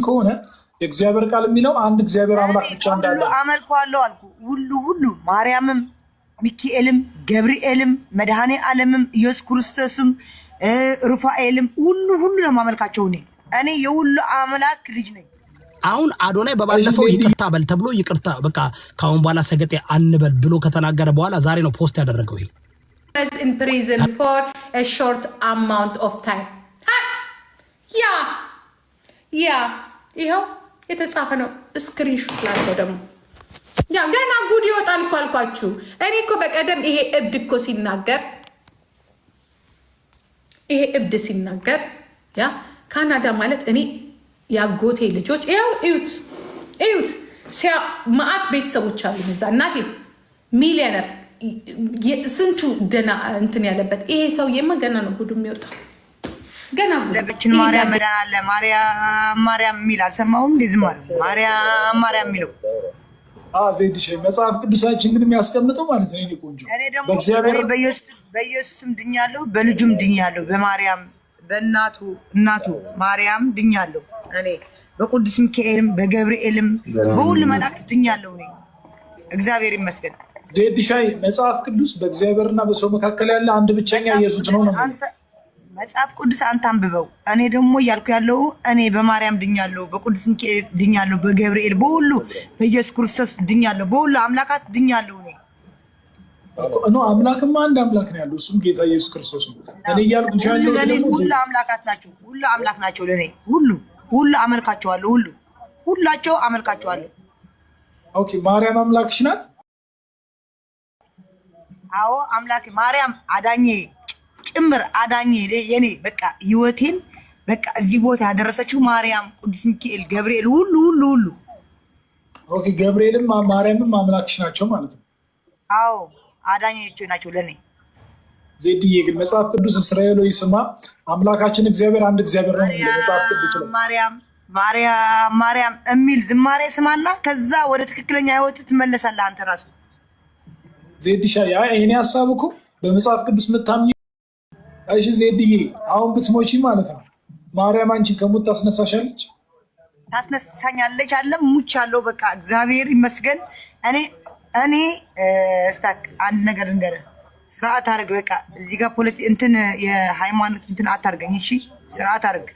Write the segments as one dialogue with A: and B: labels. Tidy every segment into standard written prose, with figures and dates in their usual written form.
A: ከሆነ የእግዚአብሔር ቃል የሚለው አንድ እግዚአብሔር አምላክ ብቻ እንዳለ
B: አመልከዋለሁ አልኩ። ሁሉ ማርያምም፣ ሚካኤልም፣ ገብርኤልም፣ መድኃኔ ዓለምም፣ ኢየሱስ ክርስቶስም፣ ሩፋኤልም ሁሉ ነው ማመልካቸው። እኔ የሁሉ አምላክ ልጅ ነኝ።
C: አሁን አዶናይ በባለፈው ይቅርታ በል ተብሎ ይቅርታ በቃ ካሁን በኋላ ሰገጤ አንበል ብሎ ከተናገረ በኋላ ዛሬ ነው ፖስት ያደረገው። ይሄ
D: in prison for a short amount of time ይኸው የተጻፈ ነው። ስክሪንሾት ላለው ደግሞ ገና ጉድ ይወጣል እኮ አልኳችሁ። እኔ እኮ በቀደም ይሄ እብድ እኮ ሲናገር ካናዳ ማለት እኔ ያጎቴ ልጆች ያው እዩት ማአት ቤተሰቦች አሉ እዛ። እናቴ ሚሊዮነር ስንቱ ደና እንትን ያለበት ይሄ ሰውዬማ ገና ነው ጉዱ የሚወጣው። ገና
B: ለብችን ማርያም መዳን አለ። ማርያም የሚል አልሰማሁም። እንደዚህ ማርያም የሚለው
A: ዜድሽ መጽሐፍ ቅዱሳችን ግን የሚያስቀምጠው ማለት ነው። እኔ ቆንጆ
B: እኔ ደግሞ በኢየሱስም ድኛለሁ፣ በልጁም ድኛለሁ፣ በማርያም በእናቱ ማርያም ድኛለሁ። እኔ በቅዱስ ሚካኤልም በገብርኤልም በሁሉ መላእክት ድኛለሁ። እኔ እግዚአብሔር ይመስገን።
A: ዜድሻይ መጽሐፍ ቅዱስ በእግዚአብሔርና በሰው መካከል ያለ አንድ ብቸኛ ኢየሱስ ነው።
B: መጽሐፍ ቅዱስ አንተ አንብበው። እኔ ደግሞ እያልኩ ያለው እኔ በማርያም ድኛለሁ፣ በቅዱስ ሚካኤል ድኛለሁ፣ በገብርኤል በሁሉ በኢየሱስ ክርስቶስ ድኛለሁ፣ በሁሉ አምላካት ድኛለሁ።
A: እኔ አምላክማ አንድ አምላክ ነው ያለው፣ እሱም ጌታ ኢየሱስ ክርስቶስ ነው። እኔ እያልኩ ያለው
B: ሁሉ አምላካት ናቸው፣ ሁሉ አምላክ ናቸው ለኔ። ሁሉ አመልካቸዋለሁ፣ ሁላቸው አመልካቸዋለሁ።
A: ኦኬ ማርያም አምላክሽ ናት?
B: አዎ አምላክ ማርያም አዳኜ ጭምር አዳኜ የኔ በቃ ህይወቴን በቃ እዚህ ቦታ ያደረሰችው ማርያም፣ ቅዱስ ሚካኤል፣ ገብርኤል ሁሉ።
A: ኦኬ ገብርኤልም ማርያምም አምላክሽ ናቸው ማለት ነው?
B: አዎ አዳኞች ናቸው ለኔ።
A: ዜድዬ ግን መጽሐፍ ቅዱስ እስራኤል ሆይ ስማ አምላካችን እግዚአብሔር አንድ እግዚአብሔር ነው የሚለው መጽሐፍ ቅዱስ ነው። ማርያም የሚል ዝማሬ ስማና ከዛ ወደ ትክክለኛ ህይወት ትመለሳለህ አንተ ራሱ። ዜድሻ እኔ ሀሳብ እኮ በመጽሐፍ ቅዱስ የምታምኚ እሺ ዜድዬ አሁን ብትሞቺ ማለት ነው ማርያም አንቺ ከሞት ታስነሳሻለች?
B: ታስነሳኛለች አለም ሙቻለሁ። በቃ እግዚአብሔር ይመስገን። እኔ ስታክ አንድ ነገር ልንገርህ፣ ስርዓት አድርግ። በቃ እዚህ ጋር እንትን የሃይማኖት እንትን አታርገኝ እሺ? ስርዓት አድርግ።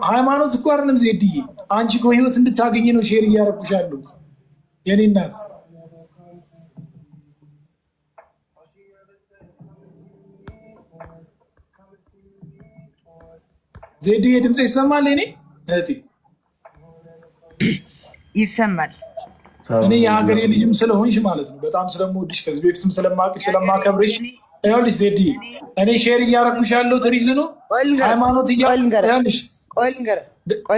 A: ሃይማኖት እኮ አይደለም ዜድዬ፣ አንቺ እኮ ህይወት እንድታገኝ ነው ሼር እያደረኩሽ ያለሁት የኔ እናት። ዜድዬ ድምጽ ይሰማል? እኔ እህቴ
B: ይሰማል።
A: እኔ የሀገሬ ልጅም ስለሆንሽ ማለት ነው በጣም ስለምወድሽ ከዚህ በፊትም ስለማውቅሽ ስለማከብርሽ ይኸውልሽ ዜድዬ እኔ ሼር እያደረኩሽ ያለው ትሪዝኑ ሃይማኖት እያልሽ
B: ቆይ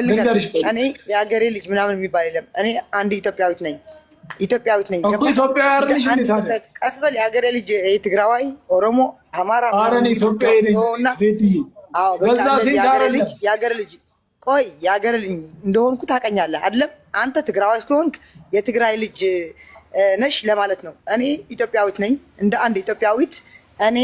B: ልንገርሽ እኔ የሀገሬ ልጅ ምናምን የሚባል የለም። እኔ አንድ ኢትዮጵያዊት ነኝ
A: ኢትዮጵያዊ አይደለሽ እንዴ?
B: ቀስ በል የሀገሬ ልጅ ትግራዋይ፣ ኦሮሞ፣ አማራ
A: አረኔ ኢትዮጵያዊ ነኝ ዜድዬ።
B: በዛ የሀገሬ ልጅ ቆይ የሀገሬ ልጅ እንደሆንኩ ታውቀኛለህ አይደለም? አንተ ትግራዋይ ስትሆንክ የትግራይ ልጅ ነሽ ለማለት ነው። እኔ ኢትዮጵያዊት ነኝ። እንደ አንድ ኢትዮጵያዊት እኔ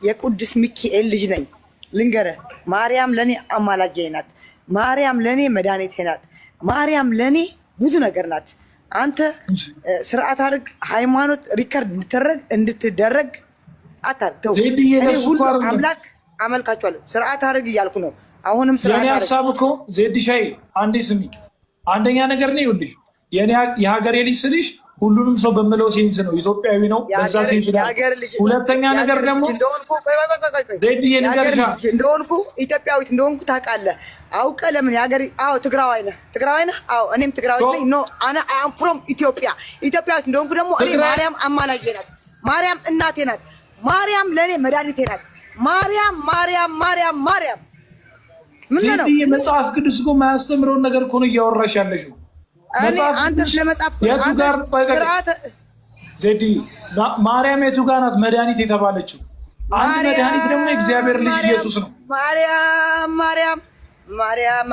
B: የቅዱስ ሚካኤል ልጅ ነኝ። ልንገርህ ማርያም ለኔ አማላጄ ናት። ማርያም ለኔ መድኃኒቴ ናት። ማርያም ለኔ ብዙ ነገር ናት። አንተ ስርዓት አድርግ። ሃይማኖት ሪከርድ እንድትደረግ አታርግ። እኔ ሁሉ አምላክ አመልካቸዋለሁ። ስርዓት አድርግ እያልኩ ነው። አሁንም ስርዓት
A: አድርግ። የኔ ሀሳብ እኮ ዜድሻይ አንዴ ስሚ። አንደኛ ነገር ነው ይኸውልሽ የሀገሬ ልጅ ስልሽ ሁሉንም ሰው በምለው ሴንስ ነው፣ ኢትዮጵያዊ ነው በዛ ሴንስ ነው። ሁለተኛ ነገር ደግሞ ዜድዬ
B: እንደሆንኩ ኢትዮጵያዊት እንደሆንኩ ታውቃለህ። አውቀህ ለምን የሀገሬ ትግራዋይ ነህ? አዎ እኔም ትግራዋይት ነኝ። ኖ አም ፍሮም ኢትዮጵያ። ኢትዮጵያዊት እንደሆንኩ ደግሞ እኔ ማርያም አማላጄ ናት። ማርያም እናቴ ናት። ማርያም ለእኔ መድኃኒቴ ናት። ማርያም ምን ነው
A: መጽሐፍ ቅዱስ እኮ የማያስተምረውን ነገር እኮ ነው እያወራሽ ያለሽው።
B: አንተ ስለመጽሐፍ
A: የቱ ጋር ዜዲ ማርያም የቱ ጋር ናት መድኃኒት የተባለችው? አንድ መድኃኒት ደግሞ የእግዚአብሔር ልጅ ኢየሱስ ነው። ማርያም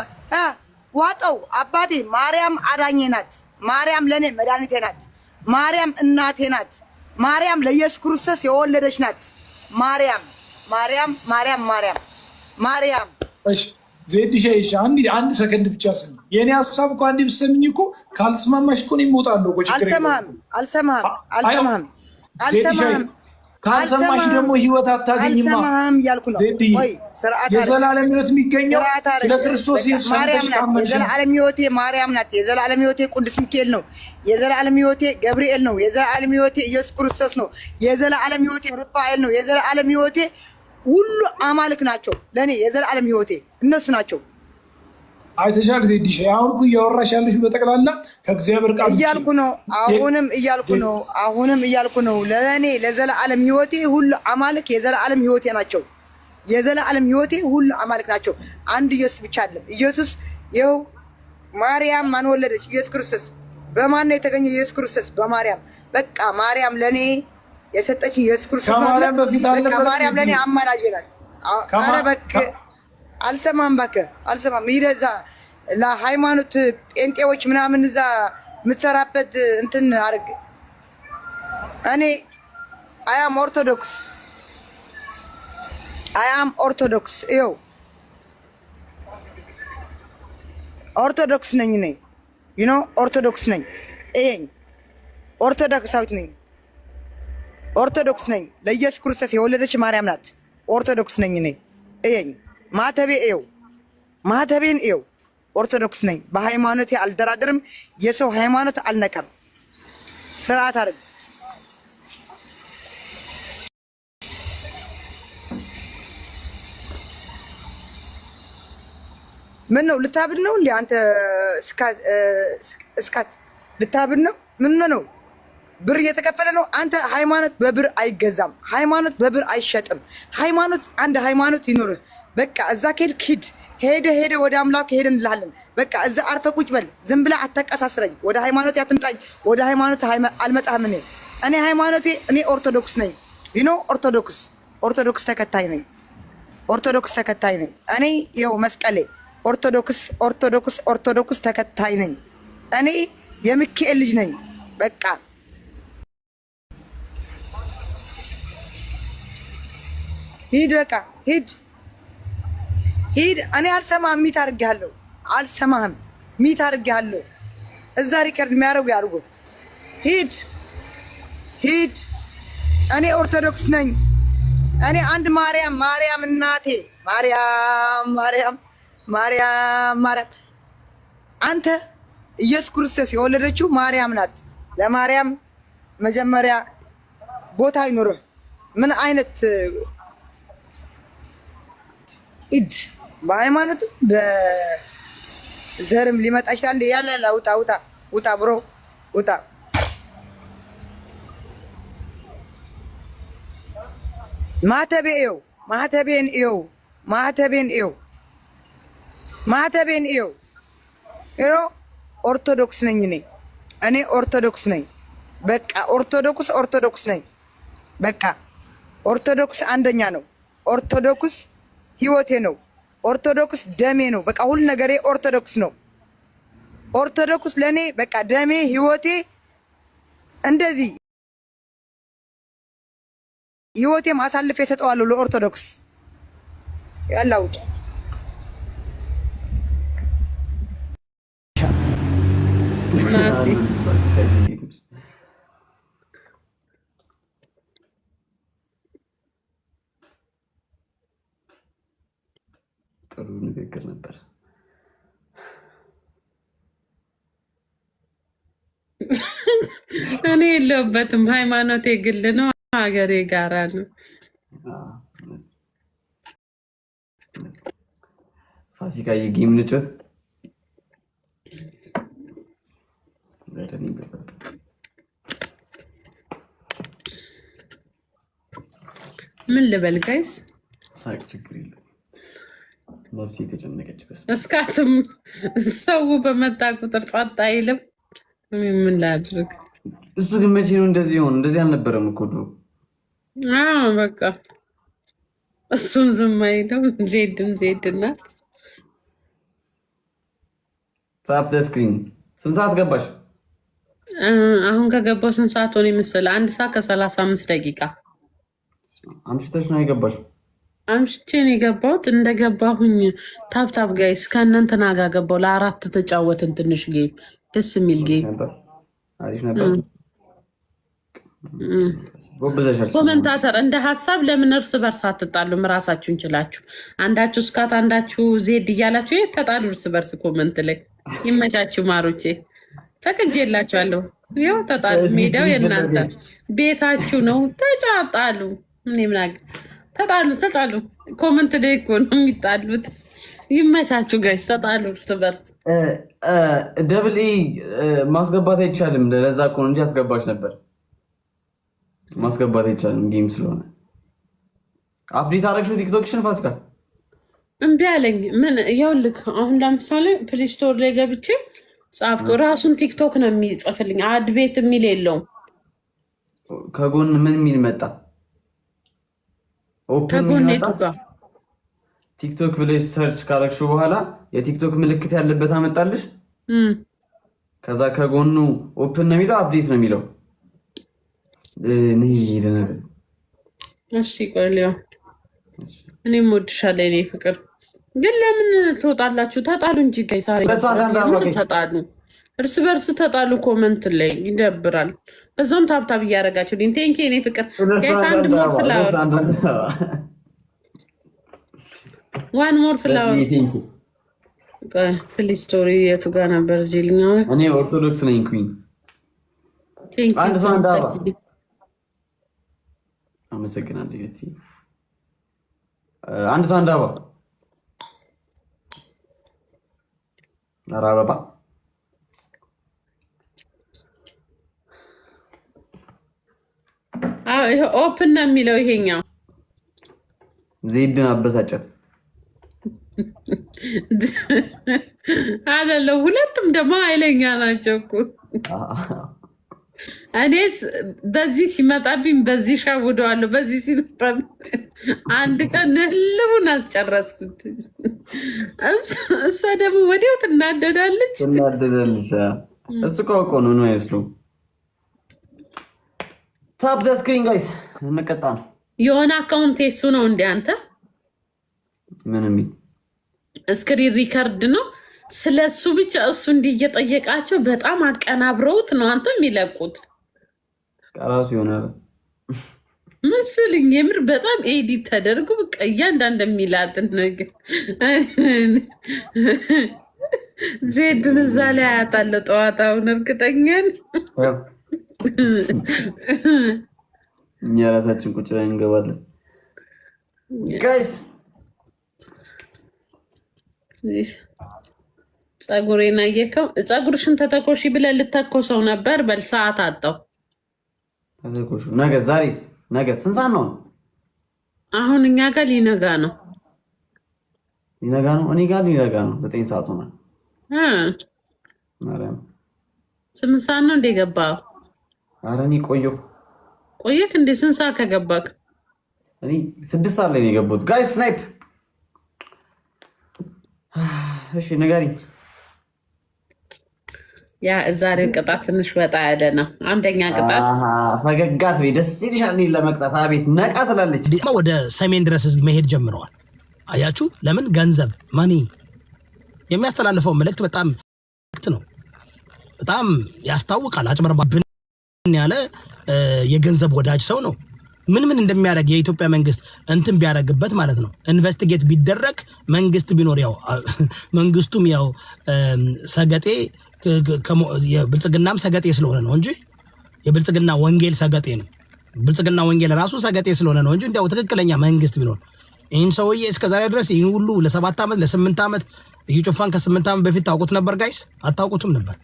A: ዋጠው አባቴ ማርያም አዳኜ ናት። ማርያም ለእኔ መድኃኒቴ ናት። ማርያም እናቴ ናት። ማርያም ለኢየሱስ ክርስቶስ የወለደች ናት። ማርያም እሺ ዜድ ሻይሽ አንድ ሰከንድ ብቻ ስም የኔ ሐሳብ እኮ አንዴ ብትሰሚኝ እኮ ካልተስማማሽ እኮ ነው የምወጣለው እኮ ችግር የለም።
B: አልሰማህም።
A: ካልሰማሽ ደግሞ ህይወት አታገኝማ።
B: አልሰማህም ያልኩ ነው። ወይ ስርዓት
A: የዘላለም ህይወት የሚገኘው ስለ ክርስቶስ ኢየሱስ
B: የዘላለም ህይወቴ ማርያም ናት። የዘላለም ህይወቴ ቅዱስ ሚካኤል ነው። የዘላለም ህይወቴ ገብርኤል ነው። የዘላለም ህይወቴ ኢየሱስ ክርስቶስ ነው። የዘላለም ህይወቴ ሩፋኤል ነው። የዘላለም ህይወቴ ሁሉ አማልክ ናቸው። ለኔ የዘላለም ህይወቴ እነሱ ናቸው።
A: አይተሻል ዜድሽ አሁን እኮ እያወራሽ ያለሽ በጠቅላላ ከእግዚአብሔር ቃል
B: እያልኩ ነው። አሁንም እያልኩ ነው። ለኔ ለዘላለም ህይወቴ ሁሉ አማልክ የዘላለም ህይወቴ ናቸው። የዘላለም ህይወቴ ሁሉ አማልክ ናቸው። አንድ ኢየሱስ ብቻ አይደለም። ኢየሱስ ይኸው ማርያም ማን ወለደች? ኢየሱስ ክርስቶስ። በማን ነው የተገኘው? ኢየሱስ ክርስቶስ በማርያም። በቃ ማርያም ለኔ የሰጠች ኢየሱስ ክርስቶስ ነው። በቃ ማርያም ለኔ አማላጅ ናት። ኧረ በቃ አልሰማም፣ እባክህ አልሰማም። ሂደህ እዛ ለሃይማኖት ጴንጤዎች ምናምን እዛ የምትሰራበት እንትን አድርግ። እኔ አያም ኦርቶዶክስ ይኸው ኦርቶዶክስ ነኝ ነኝ ኦርቶዶክስ ነኝ። ይሄኝ ኦርቶዶክሳዊት ነኝ። ኦርቶዶክስ ነኝ። ለኢየሱስ ክርስቶስ የወለደች ማርያም ናት። ኦርቶዶክስ ነኝ ነኝ። ይሄኝ ማተቤ ኤው ማተቤን ኤው ኦርቶዶክስ ነኝ። በሃይማኖቴ አልደራደርም። የሰው ሃይማኖት አልነካም። ስርዓት አድርግ። ምን ነው ልታብድ ነው እንዴ አንተ? እስካት ልታብድ ነው? ምን ነው ብር እየተከፈለ ነው? አንተ ሃይማኖት በብር አይገዛም። ሃይማኖት በብር አይሸጥም። ሃይማኖት አንድ ሃይማኖት ይኖርህ። በቃ እዛ ከሄድክ ሄደ ወደ አምላክ ሄደን እንላለን። በቃ እዛ አርፈ ቁጭ በል። ዝም ብለህ አታቀሳስረኝ። ወደ ሃይማኖት ያትምጣኝ። ወደ ሃይማኖት አልመጣህም። እኔ ሃይማኖቴ እኔ ኦርቶዶክስ ነኝ። ኦርቶዶክስ ተከታይ ነኝ። እኔ ይኸው መስቀሌ ኦርቶዶክስ ተከታይ ነኝ። እኔ የሚካኤል ልጅ ነኝ። በቃ ሂድ፣ በቃ ሂድ። እኔ አልሰማህም። ሚት አድርጌሃለሁ። እዛ ሪከርድ የሚያደርጉ ያድርጉ። ሂድ። እኔ ኦርቶዶክስ ነኝ። እኔ አንድ ማርያም እናቴ ማርያም አንተ ኢየሱስ ክርስቶስ የወለደችው ማርያም ናት። ለማርያም መጀመሪያ ቦታ አይኖርህ። ምን አይነት ኢድ በሃይማኖትም በዘርም ሊመጣ ይችላል። ያለ ውጣ ብሮ ውጣ። ማህተቤን እየው ኦርቶዶክስ ነኝ እኔ ኦርቶዶክስ ነኝ። በቃ ኦርቶዶክስ ነኝ። በቃ ኦርቶዶክስ አንደኛ ነው። ኦርቶዶክስ ህይወቴ ነው። ኦርቶዶክስ ደሜ ነው። በቃ ሁሉ ነገሬ ኦርቶዶክስ ነው። ኦርቶዶክስ ለኔ በቃ ደሜ ህይወቴ። እንደዚህ ህይወቴ ማሳልፍ የሰጠዋለሁ ለኦርቶዶክስ። ያላውጥ
E: ጥሩ ንግግር ነበር።
F: እኔ የለሁበትም። ሃይማኖቴ ግል ነው፣ ሀገሬ ጋራ ነው።
E: ፋሲካ የጌም ልጮት
F: ምን ልበል ጋይስ?
E: ችግር የለም። ነፍሴ የተጨነቀች
F: እስካትም ሰው በመጣ ቁጥር ጸጥ አይልም። ምን ላድርግ?
E: እሱ ግን መቼ ነው እንደዚህ ሆነ? እንደዚህ አልነበረም እኮ ድሮ።
F: በቃ እሱም ዝም አይልም። ዜድና
E: ሳፕ ስክሪን ስንት ሰዓት ገባሽ?
F: አሁን ከገባው ስንት ሰዓት ሆነ መሰለህ? 1 ሰዓት ከ35 ደቂቃ።
E: አምሽተሽ ነው የገባሽው?
F: አምሽቼን የገባሁት እንደገባሁኝ ታፕታፕ ጋይስ ከእናንተና ጋር ገባሁ። ለ4 ተጫወትን ትንሽ ጌም፣ ደስ የሚል ጌም
E: አሪፍ ነበር።
F: ኮመንታተር እንደ ሀሳብ ለምን እርስ በርስ አትጣሉም? ራሳችሁን ችላችሁ አንዳችሁ እስካት አንዳችሁ ዜድ እያላችሁ ተጣሉ እርስ በርስ ኮመንት ላይ። ይመቻችሁ ማሮቼ፣ ፈቅጄላችኋለሁ። ይኸው ተጣሉ። ሜዳው የእናንተ ቤታችሁ ነው። ተጫጣሉ። እኔ ምናግ ተጣሉ። ኮመንት ላይ እኮ ነው የሚጣሉት። ይመቻችሁ ጋይስ፣ ተጣሉ እርስ በርስ።
E: ደብል ኢ ማስገባት አይቻልም። ለዛ እኮ ነው እንጂ አስገባች ነበር። ማስገባት አይቻልም ጌም ስለሆነ። አፕዴት አደረግሽው ቲክቶክሽን ፋሲካ?
F: እምቢ አለኝ። ምን ይኸውልህ፣ አሁን ለምሳሌ ፕሌይ ስቶር ላይ ገብቼ ጻፍኩ። ራሱን ቲክቶክ ነው የሚጽፍልኝ። አድ ቤት የሚል የለውም።
E: ከጎን ምን የሚል መጣ?
F: ከጎን የቱ ጋር
E: ቲክቶክ ብለሽ ሰርች ካረግሽው በኋላ የቲክቶክ ምልክት ያለበት አመጣልሽ። ከዛ ከጎኑ ኦፕን ነው የሚለው፣ አፕዴት ነው የሚለው።
F: እሺ ቆይ ሊሆን እኔም ወድሻለሁ የኔ ፍቅር። ግን ለምን ትወጣላችሁ? ተጣሉ እንጂ ጋይስ፣ ተጣሉ፣ እርስ በርስ ተጣሉ። ኮመንት ላይ ይደብራል። በዛም ታብታብ እያደረጋችሁ ቴንኪ የኔ ፍቅር ጋይስ። አንድ ሞር ፍላወር፣ ዋን ሞር ፍላወር ፕሊዝ። ስቶሪ የቱ ጋር ነበር? ጅልኛው
E: እኔ ኦርቶዶክስ ነኝ ኩኝ። አንድ ሰው አንድ አባ አመሰግናለሁ። የቲ አንድ ሰው አንድ አባ አራባባ
F: ኦፕን ነው የሚለው ይሄኛው።
E: ዜድን አበሳጨት
F: አይደለም። ሁለቱም ደግሞ ኃይለኛ ናቸው እኮ። እኔስ በዚህ ሲመጣብኝ በዚህ ሻውደዋለሁ፣ በዚህ ሲመጣብኝ አንድ ቀን ህልቡን አስጨረስኩት። እሷ ደግሞ ወዲያው ትናደዳለች።
E: እሱ ከውቆ ነው ነው አይስሉ። ታፕ ዘ ስክሪን ጋይስ፣ እንቀጣ ነው።
F: የሆነ አካውንት የሱ ነው እንደ አንተ
E: ምንም
F: ስክሪን ሪከርድ ነው ስለሱ ብቻ እሱ እንዲህ እየጠየቃቸው በጣም አቀናብረውት ነው አንተ የሚለቁት።
E: ቃራሱ ይሆናል
F: ምስልኝ የምር በጣም ኤዲት ተደርጎ በቃ እያንዳንድ የሚላትን ነገር ዜድን እዛ ላይ አያታለሁ። ጠዋታውን እርግጠኛን
E: እኛ ራሳችን ቁጭ ላይ እንገባለን ጋይስ። ፀጉሬን አየከው? ፀጉርሽን ተተኮሺ ብለህ ልተኮሰው ነበር። በል ሰዓት አጣው። ተተኮሹ ነገ። ዛሬስ ነገ ስንት ሰዓት ነው?
F: አሁን እኛ ጋር ሊነጋ ነው።
E: ሊነጋ ነው? እኔ ጋር ሊነጋ ነው። 9 ሰዓት ሆኗል። ማርያም
F: 8 ሰዓት ነው እንደ ገባው?
E: ኧረ እኔ
F: ቆየክ እንደ ስንት ሰዓት ከገባክ?
E: እኔ 6 ሰዓት ላይ ነው የገባሁት ጋይስ። ስናይፕ እሺ ንገሪኝ።
F: ያ ዛሬው ቅጣት ትንሽ ወጣ ያለ ነው። አንደኛ ቅጣት
E: ፈገጋት ወይ ደስ ይልሻል ለመቅጣት። አቤት ነቃ ትላለች።
C: ወደ ሰሜን ድረስ መሄድ ጀምረዋል። አያችሁ? ለምን? ገንዘብ ማኒ የሚያስተላልፈው መልእክት በጣም ነው። በጣም ያስታውቃል። አጭበርባብን ያለ የገንዘብ ወዳጅ ሰው ነው። ምን እንደሚያደርግ የኢትዮጵያ መንግስት እንትን ቢያደርግበት ማለት ነው። ኢንቨስቲጌት ቢደረግ መንግስት ቢኖር ያው መንግስቱም ያው ሰገጤ የብልጽግናም ሰገጤ ስለሆነ ነው እንጂ የብልጽግና ወንጌል ሰገጤ ነው። ብልጽግና ወንጌል ራሱ ሰገጤ ስለሆነ ነው እንጂ እንዲያው ትክክለኛ መንግስት ቢኖር ይህን ሰውዬ እስከዛሬ ድረስ ይህ ሁሉ ለ7 ዓመት ለ8 ዓመት እዩ ጩፋን ከ8 ዓመት በፊት ታውቁት ነበር ጋይስ? አታውቁትም ነበር።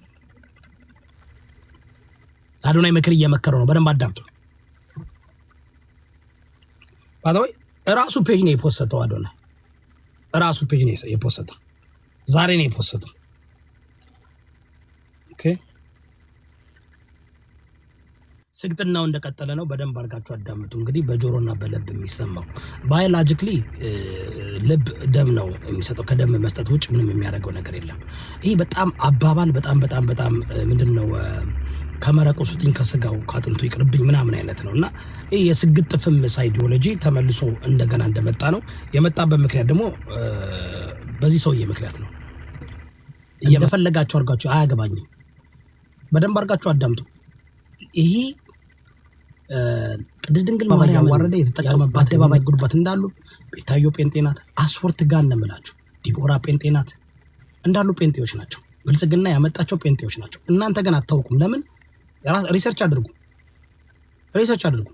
C: አዶናይ ምክር እየመከረው ነው። በደንብ አዳምጡ። ባዶይ ራሱ ፔጅ ነው የፖስተው። አዶናይ ራሱ ፔጅ ነው የፖስተው። ዛሬ ነው የፖስተው። ኦኬ ስግጥናው እንደቀጠለ ነው። በደንብ አድርጋችሁ አዳምጡ። እንግዲህ በጆሮና በልብ የሚሰማው ባዮሎጂካሊ ልብ ደም ነው የሚሰጠው። ከደም መስጠት ውጭ ምንም የሚያደርገው ነገር የለም። ይሄ በጣም አባባል በጣም ምንድነው ከመረቁ ስጡኝ ከስጋው ካጥንቱ ይቅርብኝ ምናምን አይነት ነውና ይሄ የስግጥ ፍምስ አይዲዮሎጂ ተመልሶ እንደገና እንደመጣ ነው የመጣበት ምክንያት ደግሞ በዚህ ሰውዬ ምክንያት ነው። እየፈለጋችሁ አርጋችሁ አያገባኝም። በደንብ አርጋችሁ አዳምጡ። ይሄ ቅድስት ድንግል ማርያም ወረደ የተጠቀመባት አደባባይ ጉድባት እንዳሉ ቤታዮ ጴንጤናት አስወርት ጋር እንምላችሁ ዲቦራ ጴንጤናት እንዳሉ ጴንጤዎች ናቸው። ብልጽግና ያመጣቸው ጴንጤዎች ናቸው። እናንተ ግን አታውቁም። ለምን? ሪሰርች አድርጉ።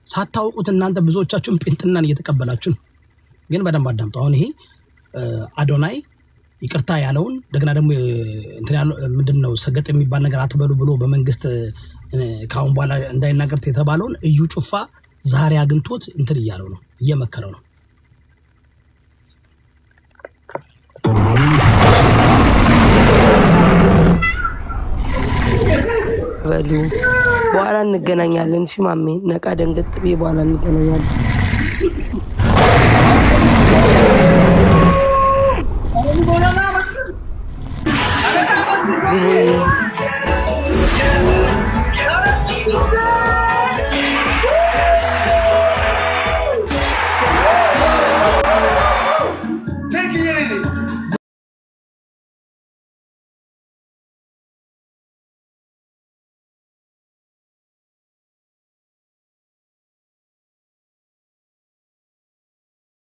C: ሳታውቁት እናንተ ብዙዎቻችሁን ጴንጥናን እየተቀበላችሁ ነው። ግን በደንብ አዳምጡ። አሁን ይሄ አዶናይ ይቅርታ ያለውን እንደገና ደግሞ እንትን ያለው ምንድነው ሰገጥ የሚባል ነገር አትበሉ ብሎ በመንግስት ካሁን በኋላ እንዳይናገር የተባለውን እዩ ጩፋ ዛሬ አግኝቶት እንትን እያለው ነው፣ እየመከረው ነው።
G: በሉ በኋላ እንገናኛለን። እሺ ማሜ ነቃ ደንገጥ ብዬ በኋላ እንገናኛለን።